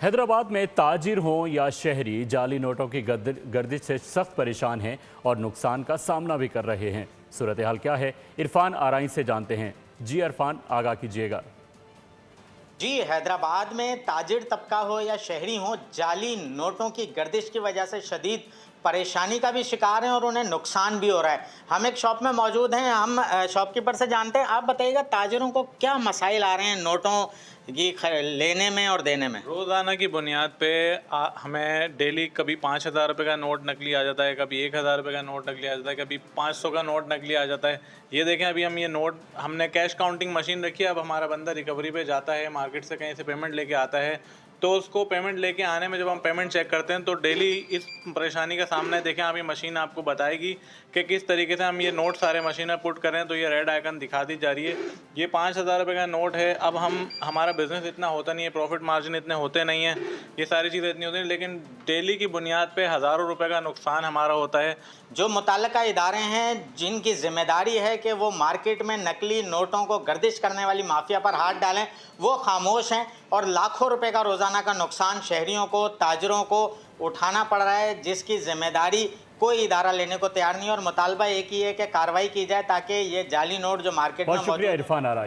हैदराबाद में ताजिर हों या शहरी जाली नोटों की गर्दिश से सख्त परेशान हैं और नुकसान का सामना भी कर रहे हैं। सूरत हाल क्या है, इरफान आराई से जानते हैं। जी इरफान, आगाह कीजिएगा। जी, हैदराबाद में ताजिर तबका हो या शहरी हो, जाली नोटों की गर्दिश की वजह से शदीद परेशानी का भी शिकार हैं और उन्हें नुकसान भी हो रहा है। हम एक शॉप में मौजूद हैं, हम शॉपकीपर से जानते हैं। आप बताइएगा, ताजिरों को क्या मसाइल आ रहे हैं नोटों की लेने में और देने में? रोज़ाना की बुनियाद पे हमें डेली कभी 5,000 रुपये का नोट नकली आ जाता है, कभी 1,000 रुपये का नोट नकली आ जाता है, कभी 500 का नोट नकली आ जाता है। ये देखें, अभी हम ये नोट, हमने कैश काउंटिंग मशीन रखी है। अब हमारा बंदा रिकवरी पे जाता है, मार्केट से कहीं से पेमेंट लेके आता है, तो उसको पेमेंट लेके आने में जब हम पेमेंट चेक करते हैं तो डेली इस परेशानी का सामना है। देखें, अभी मशीन आपको बताएगी कि किस तरीके से हम ये नोट सारे मशीन में पुट करें, तो ये रेड आइकन दिखा दी जा रही है। ये 5,000 रुपये का नोट है। अब हमारा बिज़नेस इतना होता नहीं है, प्रॉफिट मार्जिन इतने होते नहीं हैं, ये सारी चीज़ें इतनी होती हैं, लेकिन डेली की बुनियाद पे हज़ारों रुपये का नुकसान हमारा होता है। जो मुतल्लिका इदारे हैं, जिनकी जिम्मेदारी है कि वो मार्केट में नकली नोटों को गर्दिश करने वाली माफिया पर हाथ डालें, वो खामोश हैं और लाखों रुपए का रोज़ाना का नुकसान शहरियों को, ताजरों को उठाना पड़ रहा है, जिसकी जिम्मेदारी कोई इदारा लेने को तैयार नहीं है। और मुतालबा एक ही है कि कार्रवाई की जाए ताकि ये जाली नोट जो मार्केट में बहुत शुक्रिया मौजूद इरफान आराई।